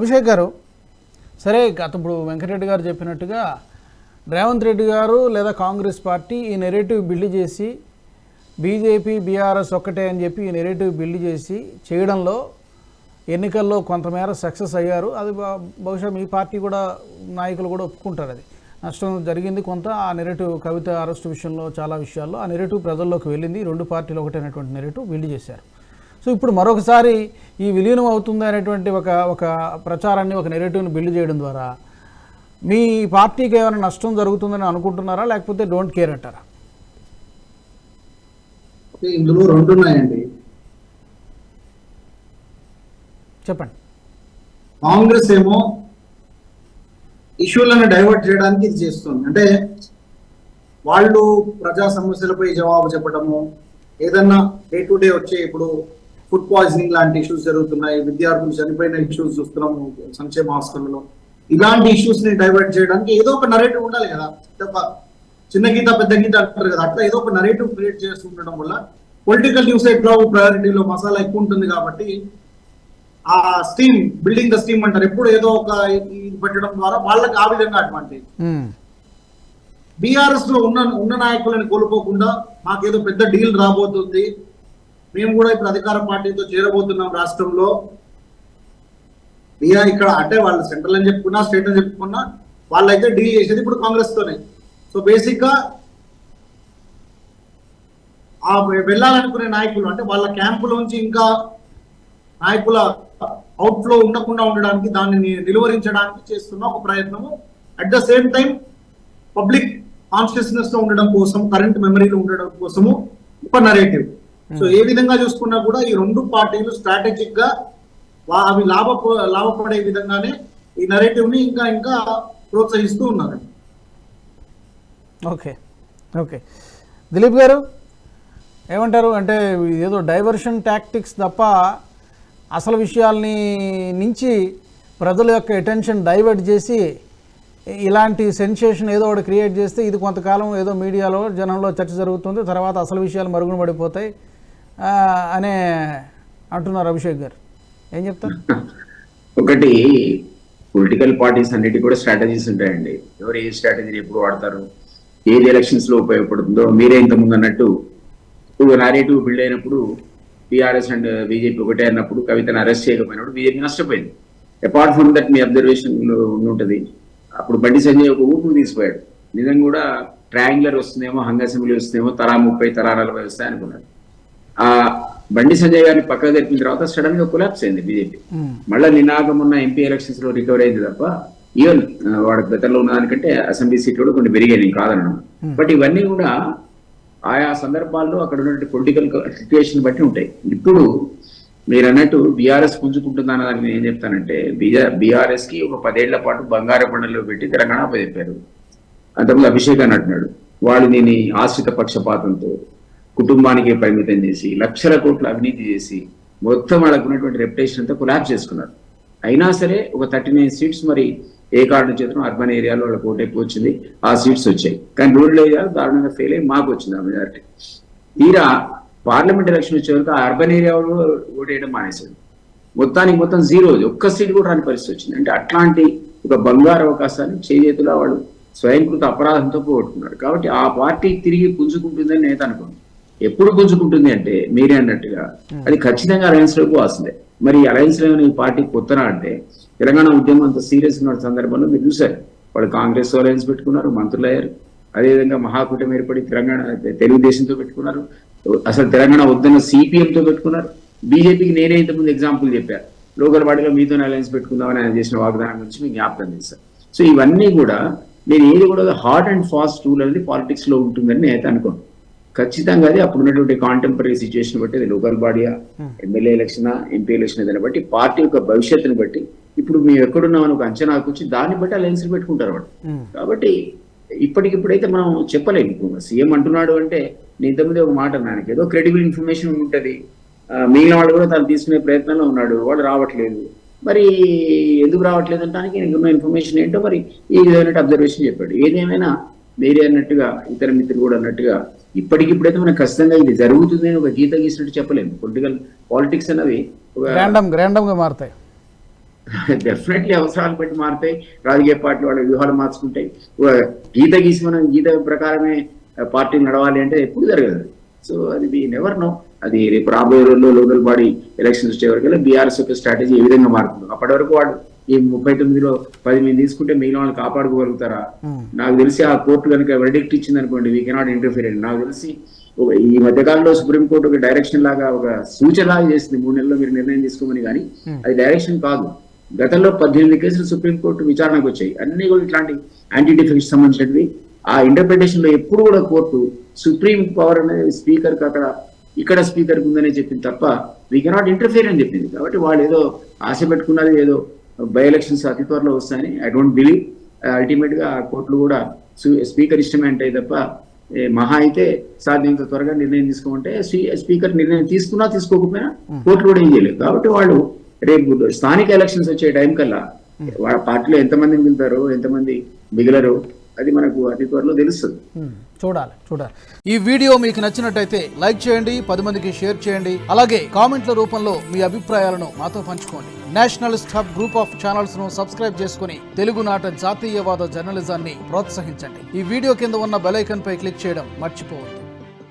అభిషేక్ గారు, సరే ఇప్పుడు వెంకటరెడ్డి గారు చెప్పినట్టుగా రేవంత్ రెడ్డి గారు లేదా కాంగ్రెస్ పార్టీ ఈ నెరేటివ్ బిల్డ్ చేసి బీజేపీ బీఆర్ఎస్ ఒక్కటే అని చెప్పి ఈ నెరేటివ్ బిల్డ్ చేసి చేయడంలో ఎన్నికల్లో కొంతమేర సక్సెస్ అయ్యారు. అది బహుశా మీ పార్టీ కూడా నాయకులు కూడా ఒప్పుకుంటారు. అది నష్టం జరిగింది కొంత. ఆ నెరేటివ్ కవిత అరెస్టు విషయంలో చాలా విషయాల్లో ఆ నెరేటివ్ ప్రజల్లోకి వెళ్ళింది. రెండు పార్టీలు ఒకటైనటువంటి నెరేటివ్ బిల్డ్ చేశారు. సో ఇప్పుడు మరొకసారి ఈ విలీనం అవుతుంది అనేటువంటి ఒక ప్రచారాన్ని, ఒక నెరేటివ్ని బిల్డ్ చేయడం ద్వారా మీ పార్టీకి ఏమైనా నష్టం జరుగుతుందని అనుకుంటున్నారా, లేకపోతే డోంట్ కేర్ అంటారా? ఇందులో రెండు ఉన్నాయండి. చెప్పండి. కాంగ్రెస్ ఏమో ఇష్యూలను డైవర్ట్ చేయడానికి ఇది చేస్తుంది. అంటే వాళ్ళు ప్రజా సమస్యలపై జవాబు చెప్పడము, ఏదన్నా డే టు డే వచ్చే ఇప్పుడు ఫుడ్ పాయిజనింగ్ లాంటి ఇష్యూస్ జరుగుతున్నాయి, విద్యార్థులు చనిపోయిన ఇష్యూస్ చూస్తున్నాము సంక్షేమ హాస్టల్లో, ఇలాంటి ఇష్యూస్ ని డైవర్ట్ చేయడానికి ఏదో ఒక నరేటివ్ ఉండాలి కదా. చిన్న గీత పెద్ద గీత అంటారు కదా, అట్లా ఏదో ఒక నరేటివ్ క్రియేట్ చేస్తూ ఉండడం వల్ల పొలిటికల్ న్యూస్ ఎట్లా ప్రయారిటీలో మసాలా ఎక్కువ ఉంటుంది కాబట్టి ఆ స్టీమ్, బిల్డింగ్ ద స్టీమ్ అంటారు, ఎప్పుడు ఏదో ఒక ఇది పెట్టడం ద్వారా వాళ్ళకి ఆ విధంగా అడ్వాంటేజ్. బీఆర్ఎస్ లో ఉన్న నాయకులను కోల్పోకుండా మాకేదో పెద్ద డీల్ రాబోతుంది, మేము కూడా ఇప్పుడు అధికార పార్టీతో చేరబోతున్నాం రాష్ట్రంలో, ఇక్కడ అంటే వాళ్ళు సెంట్రల్ అని చెప్పుకున్నా స్టేట్ అని చెప్పుకున్నా వాళ్ళైతే డీల్ చేసేది ఇప్పుడు కాంగ్రెస్ తోనే. సో బేసిక్ గా ఆ వెళ్ళాలనుకునే నాయకులు అంటే వాళ్ళ క్యాంపులోంచి ఇంకా నాయకుల అవుట్ఫ్లో ఉండకుండా ఉండడానికి, దాన్ని నిలువరించడానికి చేస్తున్న ఒక ప్రయత్నము. At the same time public consciousness లో ఉండడం కోసం, కరెంట్ మెమరీలో ఉండడం కోసము ఒక నరేటివ్. సో ఏ విధంగా చూసుకున్నా కూడా ఈ రెండు పార్టీలు స్ట్రాటజిక్ గా అవి లాభపడే విధంగానే ఈ నరేటివ్ ని ఇంకా ఇంకా ప్రోత్సహిస్తూ ఉన్నారు. ఓకే ఓకే దిలీప్ గారు ఏమంటారు? అంటే ఏదో డైవర్షన్ టాక్టిక్స్ తప్ప అసలు విషయాల్ని నుంచి ప్రజల యొక్క అటెన్షన్ డైవర్ట్ చేసి ఇలాంటి సెన్సేషన్ ఏదో ఒకటి క్రియేట్ చేస్తే ఇది కొంతకాలం ఏదో మీడియాలో జనంలో చర్చ జరుగుతుంది, తర్వాత అసలు విషయాలు మరుగున పడిపోతాయి అనే అంటున్నారు. అభిషేక్ గారు ఏం చెప్తారు? ఒకటి, పొలిటికల్ పార్టీస్ అన్నిటి కూడా స్ట్రాటజీస్ ఉంటాయండి. ఎవరు ఏ స్ట్రాటజీని ఎప్పుడు వాడతారు, ఏది ఎలక్షన్స్ లో ఉపయోగపడుతుందో. మీరే ఇంతకుముందు అన్నట్టు నారేటివ్ బిల్డ్ అయినప్పుడు టీఆర్ఎస్ అండ్ బీజేపీ ఒకటే అన్నప్పుడు కవితను అరెస్ట్ చేయకపోయినప్పుడు బీజేపీ నష్టపోయింది. Apart from that me observation ఉంటుంది, అప్పుడు బండి సంజయ్ ఒక ఊపుకు తీసిపోయాడు. నిజంగా కూడా ట్రయాంగులర్ వస్తుందేమో, హంగ్ అసెంబ్లీ వస్తుందేమో, తలా 30 తలా 40 వస్తాయి అనుకున్నారు. ఆ బండి సంజయ్ గారిని పక్కకు తెప్పిన తర్వాత సడన్ గా కొలాప్స్ అయింది బీజేపీ. మళ్ళీ నినాగం ఉన్న ఎంపీ ఎలక్షన్స్ లో రికవర్ అయింది తప్ప ఈవెన్ వాడికి గతంలో ఉన్న దానికంటే అసెంబ్లీ సీట్లు కూడా కొన్ని పెరిగాయి కాదన్నాను. బట్ ఇవన్నీ కూడా ఆయా సందర్భాల్లో అక్కడ ఉన్నటువంటి పొలిటికల్ సిచ్యువేషన్ బట్టి ఉంటాయి. ఇప్పుడు మీరు అన్నట్టు బీఆర్ఎస్ పుంజుకుంటుందా అన్న దానికి నేను ఏం చెప్తానంటే, బీఆర్ఎస్ కి ఒక 10 ఏళ్ల పాటు బంగారు పండుగలో పెట్టి తెలంగాణ చెప్పారు. అంతకుముందు అభిషేక్ అని అంటున్నాడు, వాళ్ళు దీన్ని ఆశ్రిత పక్షపాతంతో కుటుంబానికి పరిమితం చేసి లక్షల కోట్ల అవినీతి చేసి మొత్తం వాళ్ళకు ఉన్నటువంటి రెప్యుటేషన్ అంతా కొలాప్స్ చేసుకున్నారు. అయినా సరే ఒక 39 సీట్స్ మరి ఏ కారణం చేతనో అర్బన్ ఏరియాలో వాళ్ళకి ఓటు ఎక్కువ వచ్చింది, ఆ సీట్స్ వచ్చాయి. కానీ రూరల్ ఏరియాలో దారుణంగా ఫెయిల్ అయ్యి మాకు వచ్చింది ఆ మెజారిటీ. తీరా పార్లమెంట్ ఎలక్షన్ వచ్చే వరకు ఆ అర్బన్ ఏరియాలో ఓటు వేయడం మానేశారు. మొత్తం జీరో, ఒక్క సీట్ కూడా రాని పరిస్థితి వచ్చింది. అంటే అట్లాంటి ఒక బంగారు అవకాశాన్ని చేతుల్లో వాళ్ళు స్వయంకృత అపరాధంతో పోగొట్టుకున్నారు. కాబట్టి ఆ పార్టీ తిరిగి పుంజుకుంటుందని నేను అనుకోను. ఎప్పుడు పుంజుకుంటుంది అంటే మీరే అన్నట్టుగా అది ఖచ్చితంగా అలయన్స్ లోకి వస్తుంది. మరి అలయన్స్ లో ఈ పార్టీ కొత్తనా అంటే తెలంగాణ ఉద్యమం అంత సీరియస్ ఉన్న సందర్భంలో మీరు చూసారు, వాళ్ళు కాంగ్రెస్ అలయన్స్ పెట్టుకున్నారు, మంత్రులు అయ్యారు. అదేవిధంగా మహాకూటమి ఏర్పడి తెలంగాణ తెలుగుదేశంతో పెట్టుకున్నారు, అసలు తెలంగాణ వద్దన్న సిపిఎంతో పెట్టుకున్నారు. బీజేపీకి నేనే ఇంతకుముందు ఎగ్జాంపుల్ చెప్పారు, లోకల్ బాడీలో మీతో అలయన్స్ పెట్టుకుందామని ఆయన చేసిన వాగ్దానం గురించి మీకు జ్ఞాపకం చేశారు. సో ఇవన్నీ కూడా నేను ఏది కూడా హార్డ్ అండ్ ఫాస్ట్ రూల్ అనేది పాలిటిక్స్ లో ఉంటుందని నేను అనుకోను. ఖచ్చితంగా అది అప్పుడు ఉన్నటువంటి కాంటెంపరీ సిచ్యువేషన్ బట్టి, అది లోకల్ బాడీయా, ఎమ్మెల్యే ఎలక్షన్, ఎంపీ ఎలక్షన్ ఏదైనా బట్టి, పార్టీ యొక్క భవిష్యత్తుని బట్టి, ఇప్పుడు మేము ఎక్కడున్నామని ఒక అంచనాకు వచ్చి దాన్ని బట్టి అలయన్స్ పెట్టుకుంటారు వాళ్ళు. కాబట్టి ఇప్పటికిప్పుడైతే మనం చెప్పలేము. సీఎం అంటున్నాడు అంటే నేను ఇంతకుముందే ఒక మాట అన్నాను, ఏదో క్రెడిబుల్ ఇన్ఫర్మేషన్ ఉంటుంది, మిగిలిన వాళ్ళు కూడా తను తీసుకునే ప్రయత్నంలో ఉన్నాడు, వాళ్ళు రావట్లేదు. మరి ఎందుకు రావట్లేదు అంటానికి ఉన్న ఇన్ఫర్మేషన్ ఏంటో మరి ఈ విధమైన అబ్జర్వేషన్ చెప్పాడు. ఏదేమైనా వేరే అన్నట్టుగా ఇతర మిత్రులు కూడా అన్నట్టుగా ఇప్పటికిప్పుడైతే మనకు ఖచ్చితంగా ఇది జరుగుతుంది అని ఒక గీత గీసినట్టు చెప్పలేము. పాలిటిక్స్ అనేవి ర్యాండమ్ గా మారుతాయి. డెఫినెట్లీ అవసరాలు బట్టి మారుతాయి. రాజకీయ పార్టీలు వాళ్ళ వ్యూహాలు మార్చుకుంటాయి. గీత గీసి మనం గీత ప్రకారమే పార్టీ నడవాలి అంటే ఎప్పుడు జరగదు. సో అది వి నెవర్ నో. అది రేపు రాబోయే రోజుల్లో లోకల్ బాడీ ఎలక్షన్స్ వచ్చే వరకు బీఆర్ఎస్ యొక్క స్ట్రాటజీ ఏ విధంగా మారుతుంది. అప్పటి వరకు వాడు ఈ 39లో 10 మంది తీసుకుంటే మిగిలిన వాళ్ళని కాపాడుకోగలుగుతారా? నాకు తెలిసి ఆ కోర్టు కనుక వెర్డిక్ట్ ఇచ్చింది అనుకోండి, వీ కెనాట్ ఇంటర్ఫియర్ అండి. నాకు తెలిసి ఈ మధ్యకాలంలో సుప్రీంకోర్టు ఒక డైరెక్షన్ లాగా ఒక సూచన లాగా చేసింది, 3 నెలల్లో మీరు నిర్ణయం తీసుకోమని. కానీ అది డైరెక్షన్ కాదు. గతంలో 18 కేసులు సుప్రీంకోర్టు విచారణకు వచ్చాయి. అన్ని కూడా ఇట్లాంటి యాంటీ డిఫెక్ట్ సంబంధించినవి. ఆ ఇంటర్ప్రిటేషన్ లో ఎప్పుడు కూడా కోర్టు సుప్రీం పవర్ అనేది స్పీకర్ కి అక్కడ ఇక్కడ స్పీకర్ ఉందనే చెప్పింది తప్ప వీ కెనాట్ ఇంటర్ఫియర్ అని చెప్పింది. కాబట్టి వాళ్ళు ఏదో ఆశ పెట్టుకున్నది ఏదో బై ఎలక్షన్స్ అతి త్వరలో వస్తాయని ఐ డోంట్ బిలీవ్. అల్టిమేట్ గా కోర్టులు కూడా స్పీకర్ ఇష్టమే అంటే తప్ప మహా అయితే సాధ్యంత త్వరగా నిర్ణయం తీసుకోమంటే స్పీకర్ నిర్ణయం తీసుకున్నా తీసుకోకపోయినా కోర్టులు కూడా ఏం చేయలేదు. కాబట్టి వాళ్ళు రేపు స్థానిక ఎలక్షన్స్ వచ్చే టైం కల్లా వాళ్ళ పార్టీలో ఎంతమంది మిగులుతారో ఎంతమంది మిగిలరో అది మనకు అతి త్వరలో తెలుస్తుంది. చూడాలి. ఈ వీడియో మీకు నచ్చినట్టయితే లైక్ చేయండి, 10 మందికి షేర్ చేయండి. అలాగే కామెంట్ల రూపంలో మీ అభిప్రాయాలను మాతో పంచుకోండి. Nationalist hub group of channels ను సబ్స్క్రైబ్ చేసుకుని తెలుగునాట జాతీయవాద జర్నలిజాన్ని ప్రోత్సహించండి. ఈ వీడియో కింద ఉన్న బెల్ ఐకాన్ పై క్లిక్ చేయడం మర్చిపోవద్దు.